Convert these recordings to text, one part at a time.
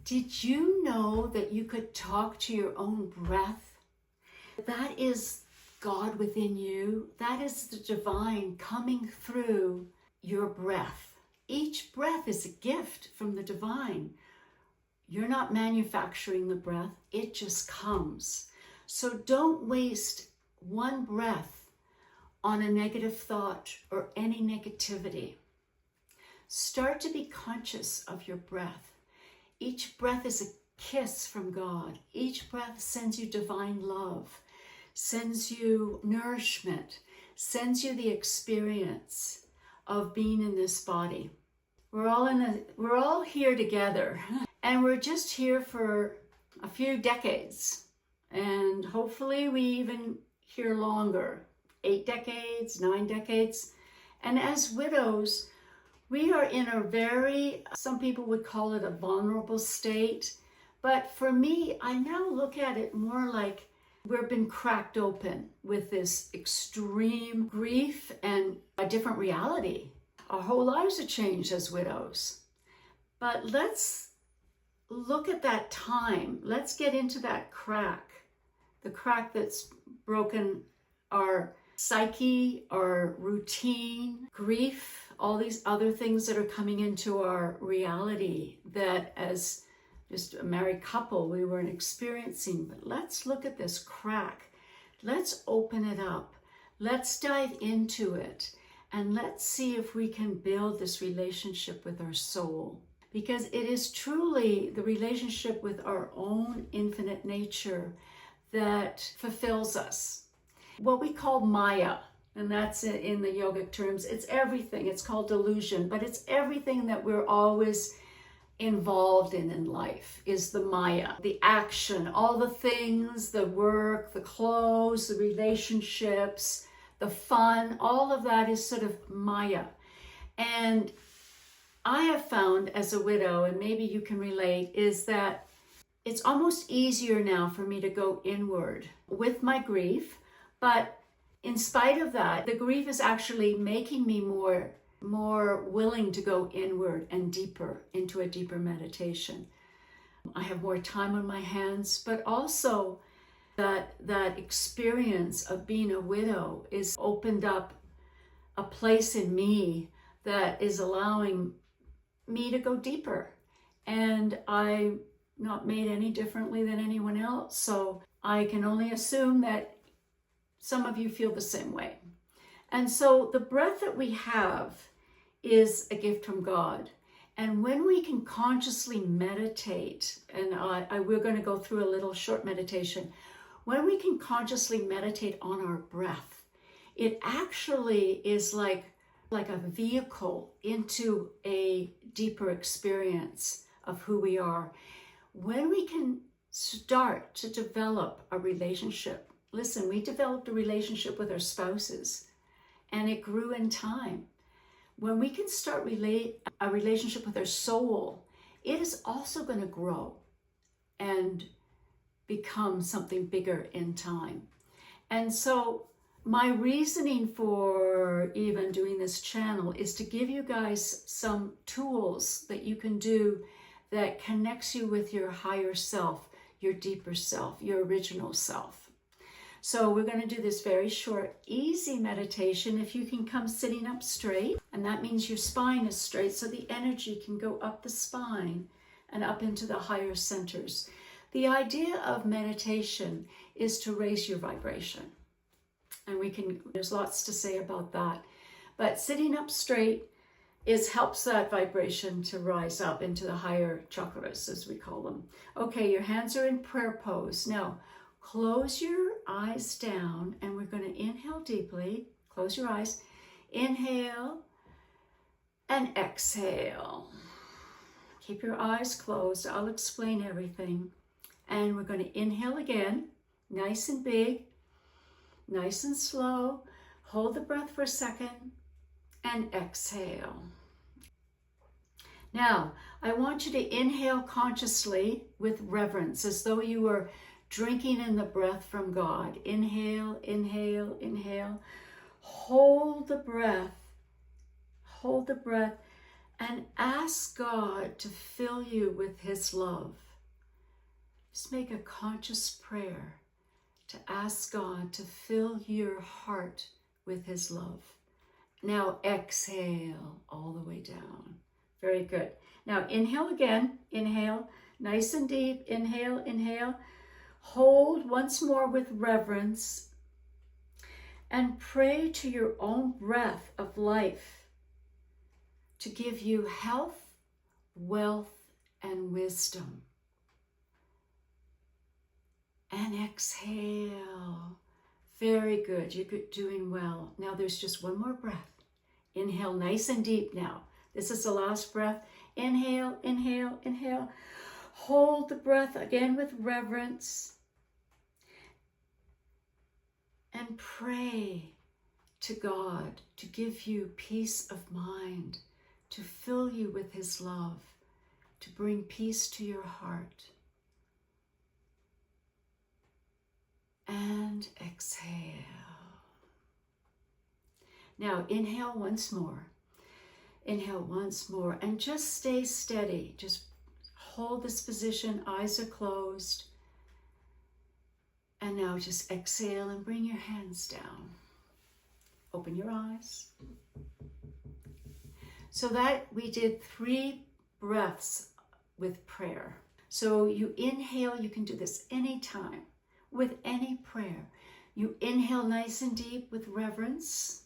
Did you know that you could talk to your own breath? That is God within you. That is the divine coming through your breath. Each breath is a gift from the divine. You're not manufacturing the breath, it just comes. So don't waste one breath on a negative thought or any negativity. Start to be conscious of your breath. Each breath is a kiss from God. Each breath sends you divine love, sends you nourishment, sends you the experience of being in this body. We're all here together, and we're just here for a few decades, and hopefully we even here longer, 8 decades, 9 decades. And as widows, we are in a very, some people would call it a vulnerable state. But for me, I now look at it more like we've been cracked open with this extreme grief and a different reality. Our whole lives are changed as widows. But let's look at that time. Let's get into that crack, the crack that's broken our psyche, our routine, grief, all these other things that are coming into our reality that as just a married couple we weren't experiencing. But let's look at this crack. Let's open it up. Let's dive into it. And let's see if we can build this relationship with our soul. Because it is truly the relationship with our own infinite nature that fulfills us. What we call Maya, and that's in the yogic terms, it's everything. It's called delusion, but it's everything that we're always involved in life is the Maya, the action, all the things, the work, the clothes, the relationships, the fun, all of that is sort of Maya. And I have found as a widow, and maybe you can relate, is that it's almost easier now for me to go inward with my grief. But in spite of that, the grief is actually making me more willing to go inward and deeper into a deeper meditation. I have more time on my hands, but also that experience of being a widow is opened up a place in me that is allowing me to go deeper. And I'm not made any differently than anyone else. So I can only assume that some of you feel the same way. And so the breath that we have is a gift from God. And when we can consciously meditate, and we're going to go through a little short meditation, when we can consciously meditate on our breath, it actually is like a vehicle into a deeper experience of who we are. When we can start to develop a relationship, listen, we developed a relationship with our spouses and it grew in time. When we can start a relationship with our soul, it is also going to grow and become something bigger in time. And so my reasoning for even doing this channel is to give you guys some tools that you can do that connects you with your higher self, your deeper self, your original self. So we're going to do this very short, easy meditation. If you can come sitting up straight, and that means your spine is straight so the energy can go up the spine and up into the higher centers. The idea of meditation is to raise your vibration. And there's lots to say about that. But sitting up straight helps that vibration to rise up into the higher chakras, as we call them. Okay, your hands are in prayer pose. Now, close your eyes down, and we're going to inhale deeply. Close your eyes. Inhale and exhale. Keep your eyes closed. I'll explain everything. And we're going to inhale again, nice and big, nice and slow. Hold the breath for a second and exhale. Now, I want you to inhale consciously with reverence, as though you were drinking in the breath from God. Inhale, inhale, inhale. Hold the breath. Hold the breath and ask God to fill you with His love. Just make a conscious prayer to ask God to fill your heart with His love. Now exhale all the way down. Very good. Now inhale again. Inhale, nice and deep. Inhale, inhale. Hold once more with reverence and pray to your own breath of life to give you health, wealth, and wisdom. And exhale. Very good. You're doing well. Now there's just one more breath. Inhale nice and deep now. This is the last breath. Inhale, inhale, inhale. Hold the breath again with reverence. And pray to God to give you peace of mind, to fill you with His love, to bring peace to your heart. And exhale. Now inhale once more. Inhale once more and just stay steady. Just hold this position, eyes are closed. And now just exhale and bring your hands down. Open your eyes. So that we did 3 breaths with prayer. So you inhale, you can do this anytime with any prayer. You inhale nice and deep with reverence.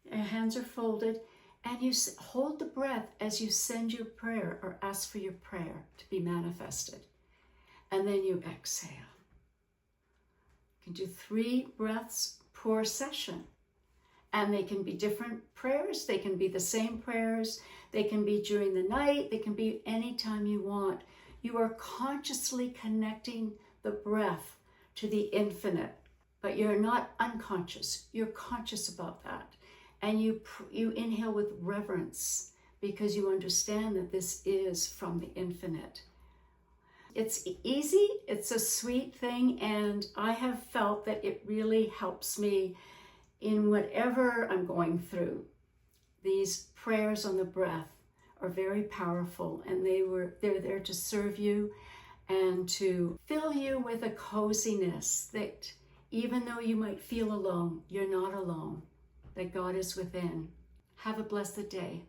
Your hands are folded. And you hold the breath as you send your prayer or ask for your prayer to be manifested. And then you exhale. You can do 3 breaths per session. And they can be different prayers. They can be the same prayers. They can be during the night. They can be anytime you want. You are consciously connecting the breath to the infinite. But you're not unconscious. You're conscious about that. And you inhale with reverence because you understand that this is from the infinite. It's easy, it's a sweet thing, and I have felt that it really helps me in whatever I'm going through. These prayers on the breath are very powerful, and they're there to serve you and to fill you with a coziness that even though you might feel alone, you're not alone. That God is within. Have a blessed day.